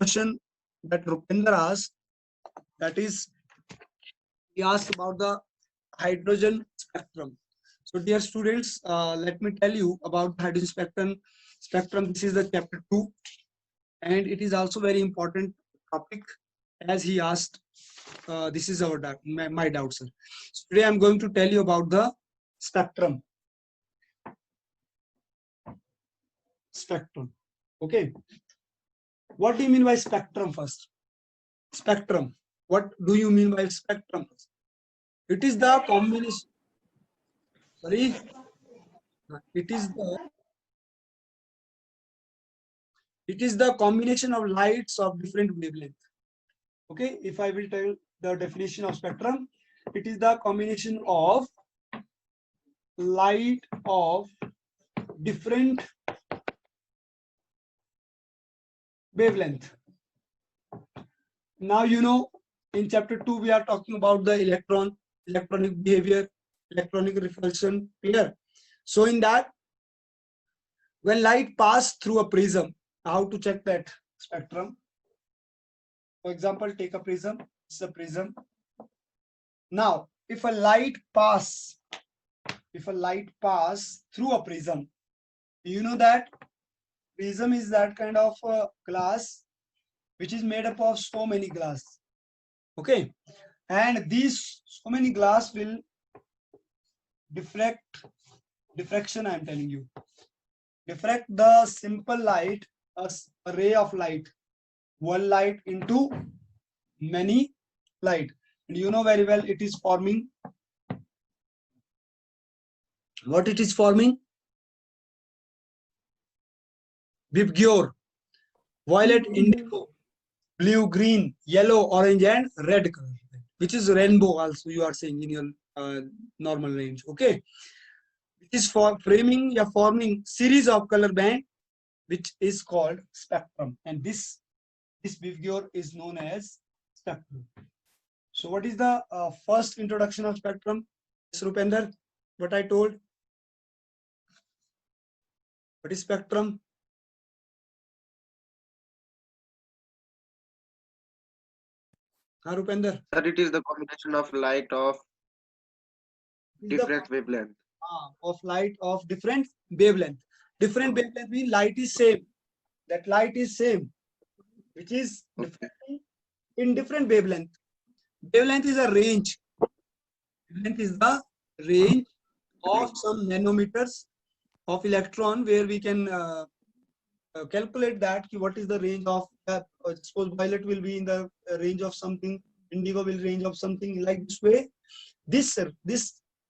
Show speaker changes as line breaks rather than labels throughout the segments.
question that Rupender asked, that is, he asked about the hydrogen spectrum. So dear students, let me tell you about hydrogen spectrum. This is the chapter 2, and it is also very important topic, as he asked. This is our doubt, my doubt, sir. So today I'm going to tell you about the spectrum. Okay. What do you mean by spectrum first? Spectrum. What do you mean by spectrum? It is the combination. Sorry. It is the combination of lights of different wavelength. Okay. If I will tell the definition of spectrum, it is the combination of light of different wavelength. Now you know, in chapter 2 we are talking about the electronic behavior, electronic repulsion. Clear? So in that, when light pass through a prism, how to check that spectrum? For example, take a prism. It's a prism. Now if a light pass through a prism, you know that prism is that kind of glass which is made up of so many glass. Okay, and these so many glass will diffraction. I am telling you, diffract the simple light, a ray of light, one light into many light, and you know very well it is forming what it is forming. Vibgyor, violet, indigo, blue, green, yellow, orange, and red color, which is rainbow also you are saying in your normal range. Okay, it is for forming series of color band, which is called spectrum, and this behavior is known as spectrum. So what is the first introduction of spectrum? Rupender, what I told? What is spectrum? Rupender?
Sir, it is the combination of light of different wavelength.
Of light of different wavelength. Different wavelength means light is same. That light is same, which is in different wavelength. Wavelength is a range. Wavelength is the range of some nanometers of electron, where we can calculate that what is the range of suppose violet will be in the range of something, indigo will range of something, like this way. This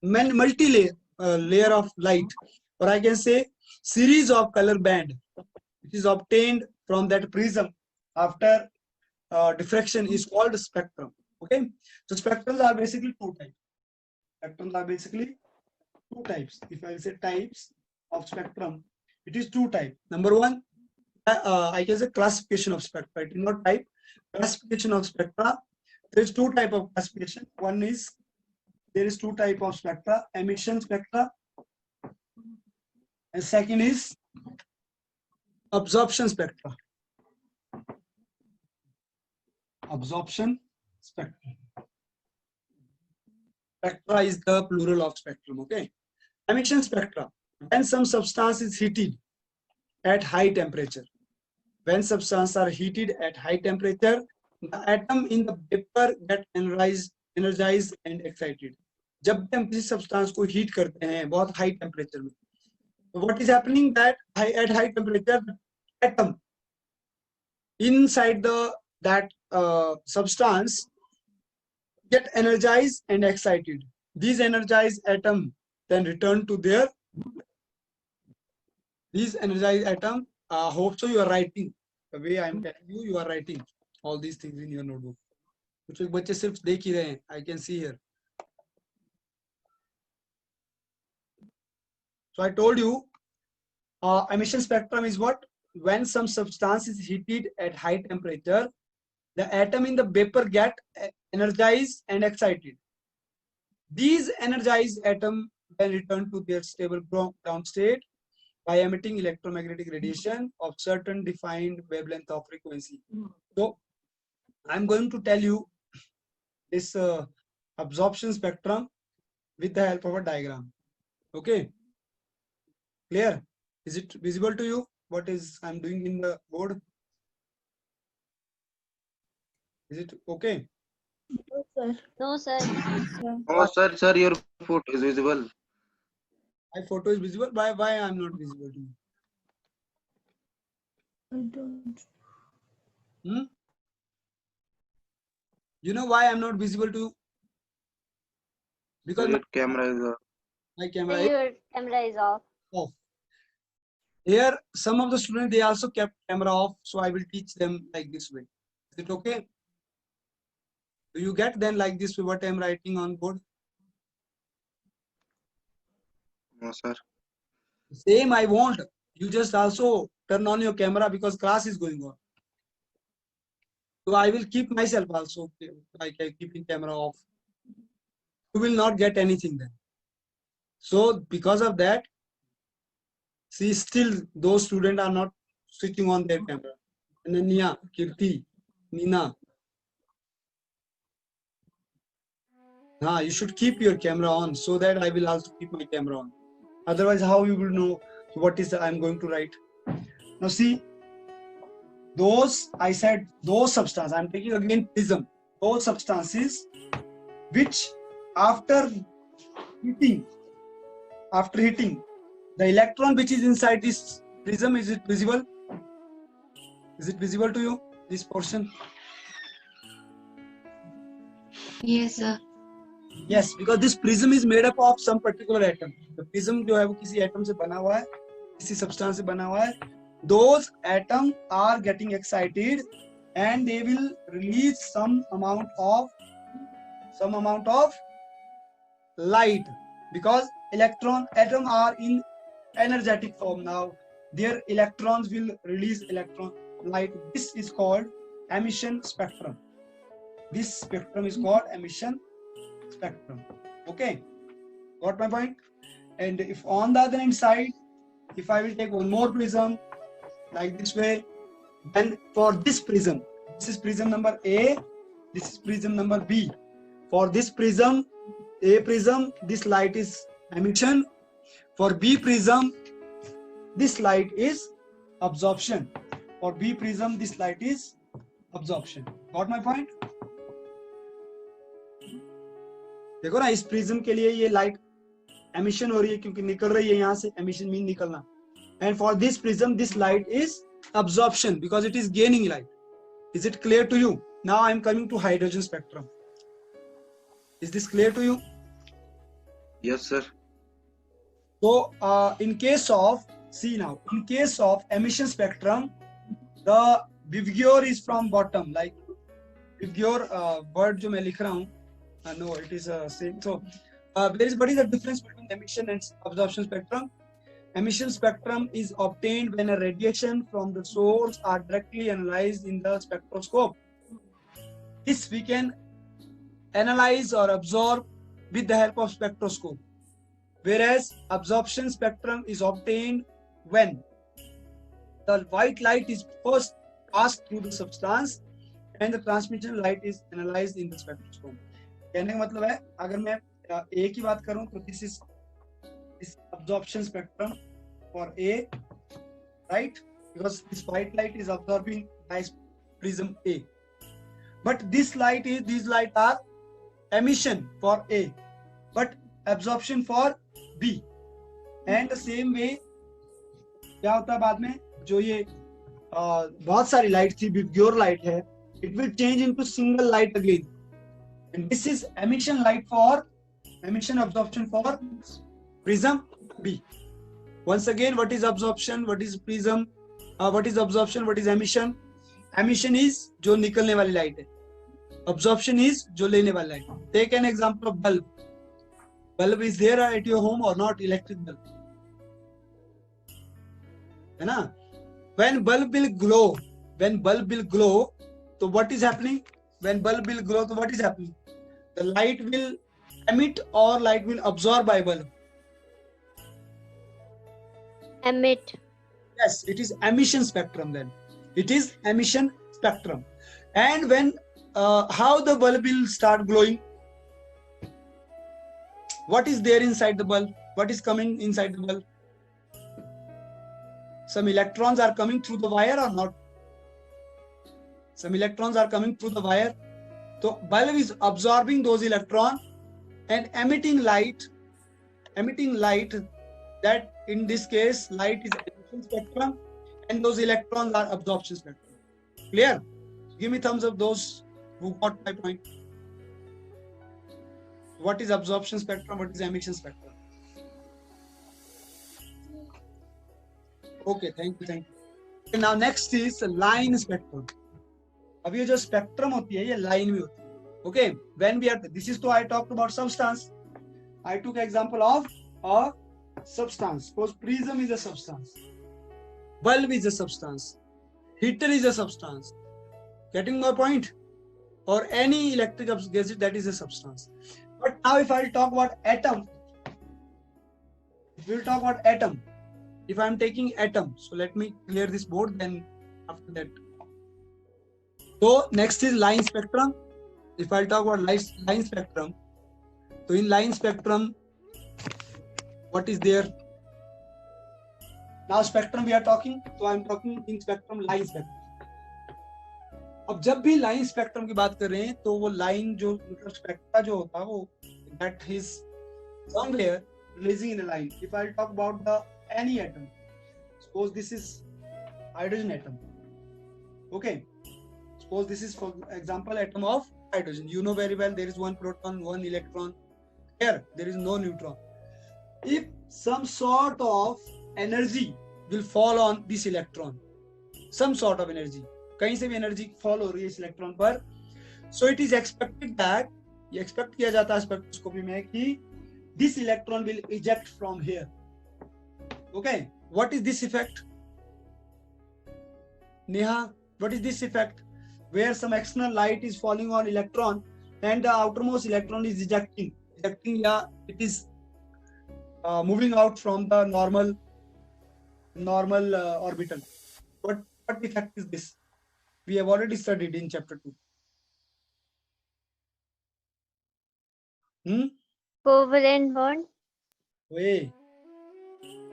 multi-layer layer of light, or I can say series of color band, which is obtained from that prism after diffraction, is called spectrum. Okay, so spectrums are basically two types. If I say types of spectrum, it is two types. Number one, I can say classification of spectra. It is not type. Classification of spectra. There is two type of classification. One is, there is two type of spectra: emission spectra, and second is absorption spectra. Absorption spectrum. Spectra is the plural of spectrum. Okay. Emission spectra. When some substance is heated at high temperature. When substances are heated at high temperature, the atom in the vapor get energized and excited. जब भी हम किसी substance को heat करते हैं बहुत high temperature में, what is happening that at high temperature, the atom inside that substance get energized and excited. These energized atom then return to their hope so you are writing the way I am telling you. You are writing all these things in your notebook. कुछ लोग बच्चे सिर्फ देख ही रहे हैं. I can see here. So I told you, emission spectrum is what? When some substance is heated at high temperature, the atom in the vapor get energized and excited. These energized atom then return to their stable ground state by emitting electromagnetic radiation of certain defined wavelength of frequency. So I'm going to tell you this absorption spectrum with the help of a diagram. Okay, clear? Is it visible to you what is I'm doing in the board? Is it okay?
No, sir.
No, sir.
Oh, sir, your foot is visible.
My photo is visible. Why I'm not visible to you?
I don't.
Hmm? You know why I'm not visible to you? Because
Your camera is
my camera is
Your camera is off.
off. Here, some of the students, they also kept camera off, so I will teach them like this way. Is it okay? Do you get then like this way what I'm writing on board?
no, sir.
Same I want. You just also turn on your camera because class is going on. So I will keep myself also like keeping camera off. You will not get anything then. So because of that, see, still those students are not switching on their camera. Ananya, Kirti, Nina. You should keep your camera on so that I will also keep my camera on. Otherwise, how you will know what is I'm going to write? Now see, those I said those substances. I'm taking again prism. Those substances which after hitting, the electron which is inside this prism, is it visible? Is it visible to you? This portion?
Yes, sir.
Yes, because this prism is made up of some particular atom. The prism जो है वो किसी atom से बना हुआ है, किसी substance से बना हुआ है. Those atoms are getting excited and they will release some amount of light, because atoms are in energetic form now. Their electrons will release electron light. This is called emission spectrum. This spectrum is called emission spectrum. Okay, got my point? And if on the other hand side, if I will take one more prism like this way, then for this prism, this is prism number A, this is prism number B. For this prism, A prism, this light is emission. For B prism, this light is absorption. For B prism, this light is absorption. Got my point? देखो ना, इस prism के लिए ये light emission हो रही है क्योंकि निकल रही है यहाँ से. एमिशन मीन निकलना. And for this prism this light is absorption because it is gaining light. Is it clear to you? Now I am coming to hydrogen spectrum. Is this clear to you?
Yes, sir.
So in case of, see now, in case of emission spectrum, the Vibgyor is from bottom, like Vibgyor word जो मैं लिख रहा हूँ, no, it is same. So what is the difference between emission and absorption spectrum? Emission spectrum is obtained when a radiation from the source are directly analyzed in the spectroscope. This we can analyze or absorb with the help of spectroscope. Whereas absorption spectrum is obtained when the white light is first passed through the substance and the transmission light is analyzed in the spectroscope. कहने का मतलब है, अगर मैं A की बात करूं तो this is absorption spectrum for A, right? Because this white light is absorbing by prism A. But these light are emission for A, but absorption for B. And the same way क्या होता है बाद में, जो ये बहुत सारी light थी, Vibgyor light है, it will change into single light again. And this is emission absorption for prism B. Once again, what is absorption, what is prism, what is absorption, what is emission? Emission is जो निकलने वाली light है, absorption is जो लेने वाली light. Take an example of bulb. Bulb is there at your home or not? Electric bulb, है ना? When bulb will glow, so what is happening? When bulb will glow, so what is happening? The light will emit or light will absorb by bulb.
Emit.
Yes, it is emission spectrum then. It is emission spectrum. And when, how the bulb will start glowing? What is there inside the bulb? What is coming inside the bulb? Some electrons are coming through the wire or not? Some electrons are coming through the wire. So bulb is absorbing those electrons and emitting light, that in this case light is emission spectrum and those electrons are absorption spectrum. Clear? Give me thumbs up those who got my point. What is absorption spectrum? What is emission spectrum? Okay, thank you. Okay, now next is line spectrum. अब ये जो spectrum होती है ये line में होती है. Okay, when we are, this is, so I talked about substance. I took example of a substance. Suppose prism is a substance, bulb is a substance, heater is a substance. Getting my point? Or any electric gadget, that is a substance. But now if I talk about atom, if we will talk about atom, if I am taking atom, so let me clear this board, then after that. So next is line spectrum. If I talk about line spectrum, so in line spectrum, what is there? Now spectrum we are talking, so I am talking in spectrum, line spectrum. अब जब भी line spectrum की बात कर रहे हैं तो वो लाइन जो स्पेक्ट्रा जो होता है वो that is somewhere releasing in a line. If I talk about the any atom, suppose this is hydrogen atom. Okay, suppose this is for example atom of hydrogen. You know very well there is one proton, one electron. Here there is no neutron. If some sort of energy will fall on this electron, some sort of energy, कहीं से भी energy fall हो रही है इस electron पर, so it is expected that, ये expect किया जाता है स्पेक्ट्रोस्कोपी में कि this electron will eject from here. Okay, what is this effect? Neha, what is this effect? Where some external light is falling on electron and the outermost electron is ejecting या it is moving out from the normal orbital. What effect is this? We have already studied in chapter 2.
Covalent bond.
Wait,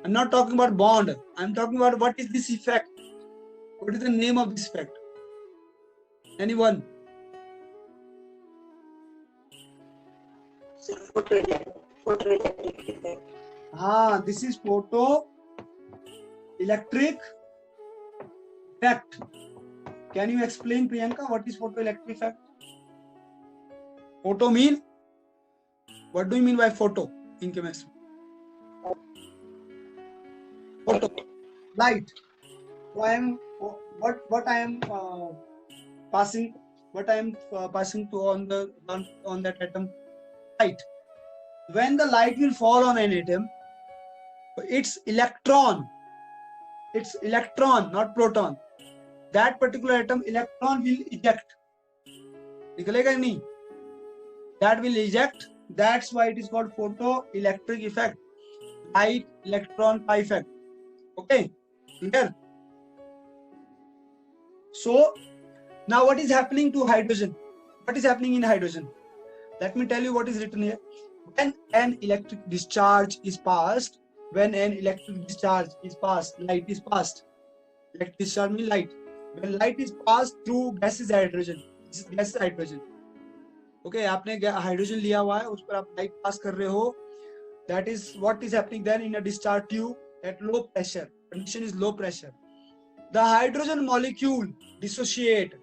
I'm not talking about bond. I'm talking about what is this effect? What is the name of this effect? Anyone?
Photoelectric effect.
This is photoelectric effect. Can you explain, Priyanka, what is photoelectric effect? Photo mean? What do you mean by photo in chemistry? Photo, light. So I am what I am passing to on that atom, light. When the light will fall on an atom, it's electron, not proton. That particular atom electron will eject. निकलेगा नहीं? That will eject. That's why it is called photoelectric effect. Light electron pi effect. Okay, clear? So now what is happening to hydrogen? What is happening in hydrogen? Let me tell you what is written here. When an electric discharge is passed, light is passed. Electric discharge means light. When light is passed through gas is hydrogen. Gas is hydrogen. Okay, आपने hydrogen लिया हुआ है, उस पर आप light pass कर रहे हो. That is what is happening then in a discharge tube at low pressure. Condition is low pressure. The hydrogen molecule dissociate.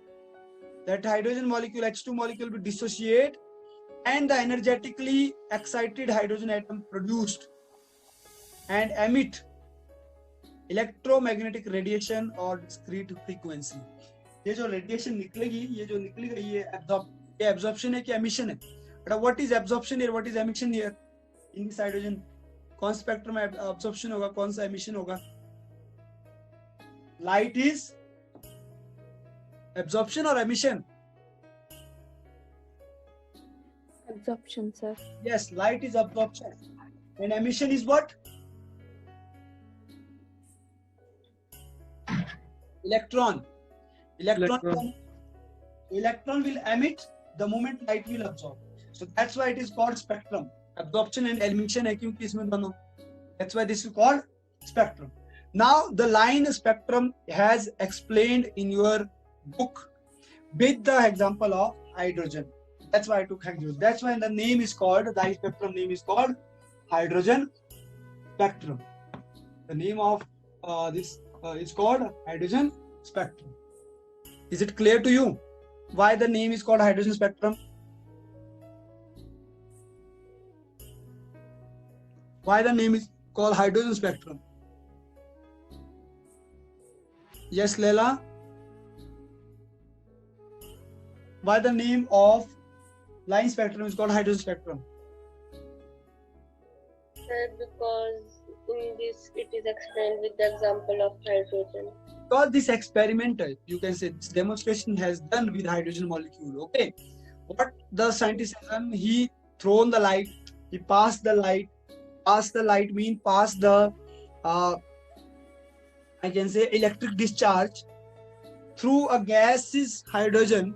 That hydrogen molecule, H2 molecule, will dissociate, and the energetically excited hydrogen atom produced and emit electromagnetic radiation or discrete frequency. ये जो radiation निकलेगी, ये जो निकलेगा, ये absorption है कि emission है? But what is absorption here? What is emission here? In this hydrogen, कौन spectrum में absorption होगा, कौन सा emission होगा? Light is absorption or emission?
Absorption, sir.
Yes, light is absorption. And emission is what? Electron.
Electron.
Electron will emit the moment light will absorb. So that's why it is called spectrum. Absorption and emission है क्योंकि इसमें दोनों. That's why this is called spectrum. Now the line spectrum has explained in your book with the example of hydrogen. That's why I took hydrogen. That's why the name is called, the spectrum name is called hydrogen spectrum. The name of this is called hydrogen spectrum. Is it clear to you why the name is called hydrogen spectrum? Why the name is called hydrogen spectrum? Yes, Leila? Why the name of line spectrum is called hydrogen spectrum?
Sir, because in this it is explained with the example of hydrogen.
Because this experimental, you can say this demonstration has done with hydrogen molecule. Okay, what the scientist has done, he thrown the light, he passed the light. Pass the light mean pass the I can say electric discharge through a gas is hydrogen.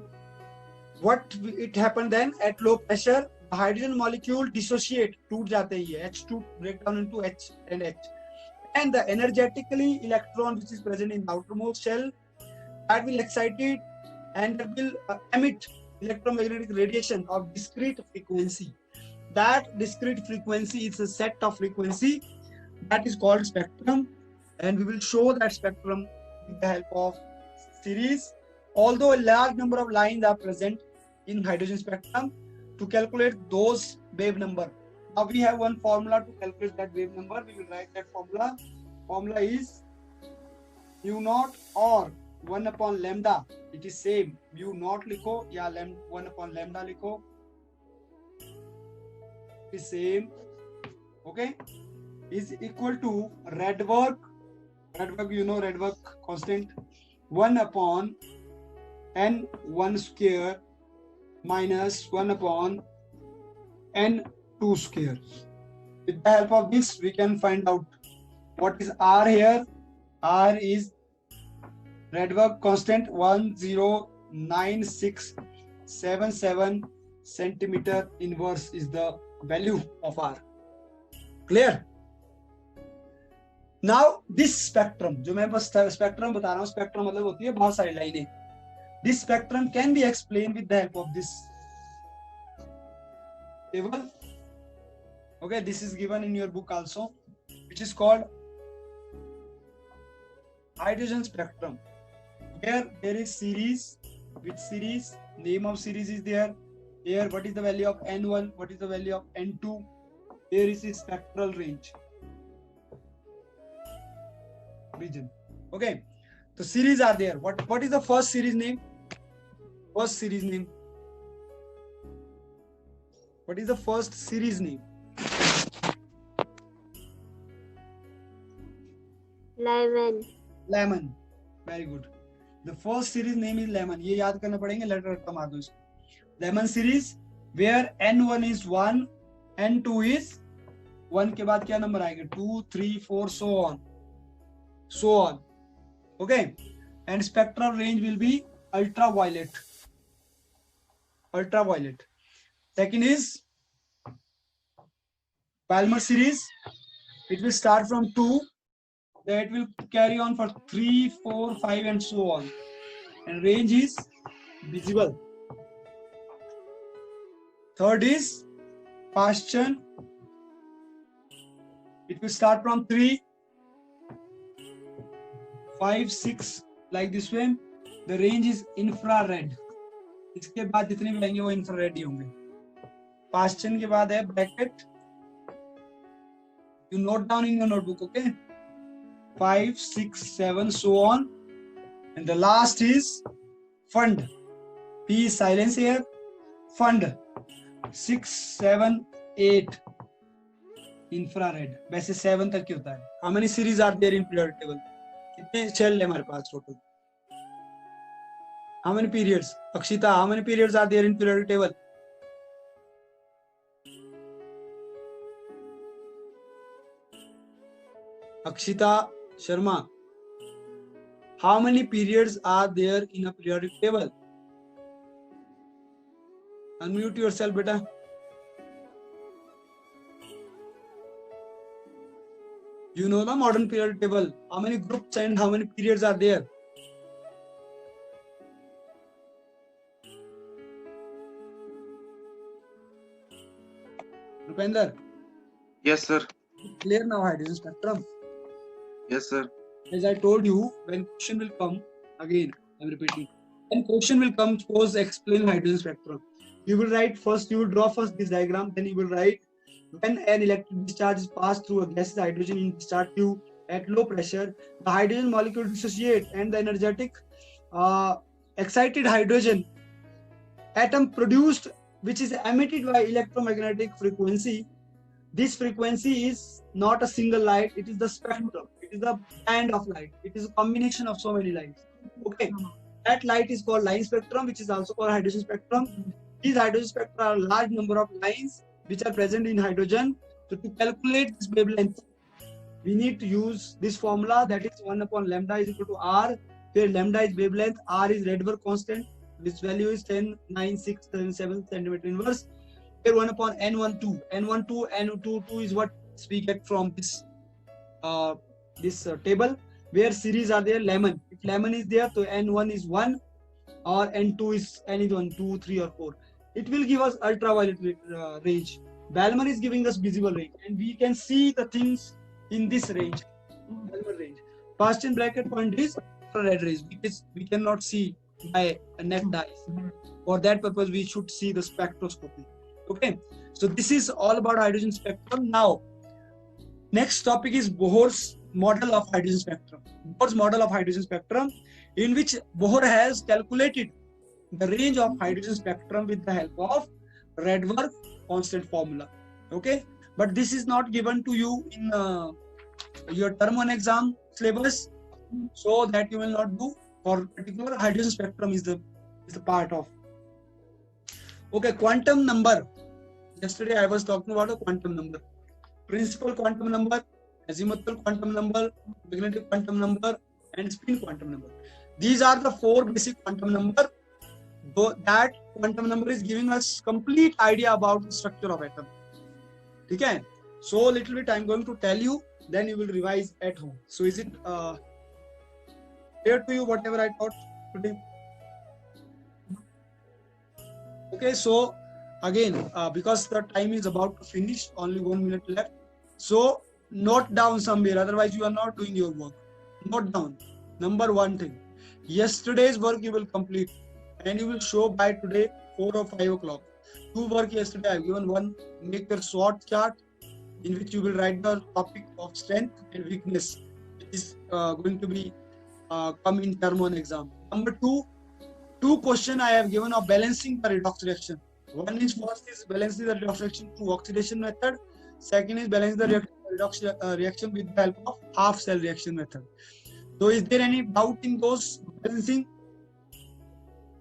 What it happened then at low pressure, the hydrogen molecule dissociate, टूट जाते ही है, H2 break down into H and H, and the energetically electron which is present in the outermost shell that will excited and that will emit electromagnetic radiation of discrete frequency. That discrete frequency is a set of frequency that is called spectrum, and we will show that spectrum with the help of series. Although a large number of lines are present in hydrogen spectrum, to calculate those wave number. Now we have one formula to calculate that wave number. We will write that formula. Formula is mu naught or 1 upon lambda. It is same. Mu naught लिखो या 1 upon lambda लिखो. Is same, okay, is equal to Rydberg, you know Rydberg constant, 1 upon n1 square minus 1 upon n2 square. With the help of this we can find out what is R here. R is Rydberg constant 109677 centimeter inverse is the value of R. Clear? Now this spectrum, जो मैं बस spectrum बता रहा हूँ, spectrum मतलब होती है बहुत सारी लाइनें. This spectrum can be explained with the help of this table. Okay, this is given in your book also, which is called hydrogen spectrum. Here there is series. Which series? Name of series is there. Here, what is the value of N1? What is the value of N2? Here is the spectral range. Region. Okay. The series are there. What is the first series name? First series name. What is the first series name?
Lemon.
Lemon. Very good. The first series name is lemon. ये याद करना पड़ेंगे. Letter रट्टा मार दो इसको. Lemon series where N1 is 1, N2 is 1 के बाद क्या नंबर आएगा? 2, 3, 4, so on. Okay. And spectral range will be ultraviolet. Second is Balmer series. It will start from 2. That will carry on for 3, 4, 5 and so on. And range is visible. Third is Paschen. It will start from 3, 5, 6 like this way. The range is infrared. इसके बाद जितने भी आएंगे वो infrared ही होंगे. Paschen के बाद है bracket. You note down in your notebook, okay? 5, 6, 7, so on. And the last is fund. P is silence here. Fund. 6, 7, 8. Infrared. वैसे 7 तक की होता है. How many series are there in periodic table? कितने shell है हमारे पास total? How many periods? Akshita, how many periods are there in periodic table? Akshita Sharma, How many periods are there in a periodic table? Unmute yourself, beta. You know the modern periodic table. How many groups and how many periods are there? Rupender,
Yes, sir.
clear now hydrogen spectrum.
Yes, sir.
As I told you, when question will come, again, I'm repeating. When question will come, suppose explain hydrogen spectrum. You will write first, you will draw first this diagram, then you will write when an electric discharge is passed through a gaseous hydrogen in discharge tube at low pressure, the hydrogen molecule dissociate and the energetic excited hydrogen atom produced, which is emitted by electromagnetic frequency. This frequency is not a single light, it is the spectrum, it is the band of light, it is a combination of so many lights. Okay, that light is called line spectrum, which is also called hydrogen spectrum. These hydrogen spectra are a large number of lines which are present in hydrogen. So to calculate this wavelength, we need to use this formula, that is 1 upon lambda is equal to r, where lambda is wavelength, r is Rydberg constant, which value is 10.9677 centimeter inverse. Here 1 upon n12, n12, n22 is what we get from this table, where series are there, lemon. If lemon is there, so n1 is 1, or n2 is n is 1, 2, 3, or 4. It will give us ultraviolet range. Balmer is giving us visible range, and we can see the things in this range. Balmer range. First in bracket point is infrared rays, because we cannot see by a naked eyes. For that purpose, we should see the spectroscopy. Okay, so this is all about hydrogen spectrum. Now, next topic is Bohr's model of hydrogen spectrum. Bohr's model of hydrogen spectrum, in which Bohr has calculated the range of hydrogen spectrum with the help of Rydberg constant formula. Okay, but this is not given to you in your term 1 exam syllabus, so that you will not do. For particular hydrogen spectrum is the part of. Okay, quantum number. Yesterday I was talking about a quantum number. Principal quantum number, azimuthal quantum number, magnetic quantum number, and spin quantum number. These are the 4 basic quantum number. That quantum number is giving us complete idea about the structure of atom. Okay, so little bit I'm going to tell you, then you will revise at home. So is it clear to you whatever I taught today? Okay, so again, because the time is about to finish, only 1 minute left. So note down somewhere, otherwise you are not doing your work. Note down. Number 1 thing. Yesterday's work you will complete, and you will show by today 4 or 5 o'clock. 2 work yesterday I have given. 1, make your SWOT chart, in which you will write the topic of strength and weakness. It is going to be come in term 1 exam. Number 2 question I have given of balancing the redox reaction. One is first is balancing the redox reaction through oxidation method. Second is balancing the redox reaction with the help of half cell reaction method. So is there any doubt in those balancing?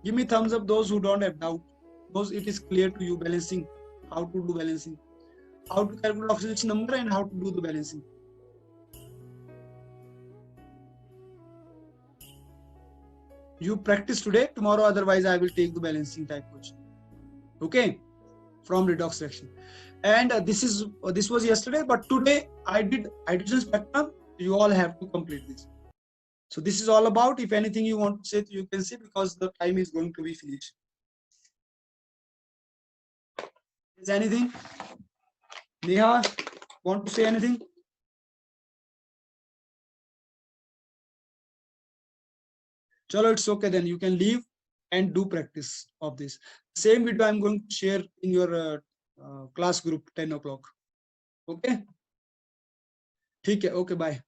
Give me thumbs up those who don't have doubt. Those it is clear to you balancing, how to do balancing, how to calculate oxidation number, and how to do the balancing. You practice today, tomorrow otherwise I will take the balancing type question. Okay, from redox reaction. And this was yesterday, but today I did hydrogen spectrum. You all have to complete this. So this is all about. If anything you want to say, you can say, because the time is going to be finished. Is anything? Neha, want to say anything? Chalo, it's okay, then you can leave and do practice of this. Same video I'm going to share in your class group 10 o'clock. Okay? ठीक है, okay, bye.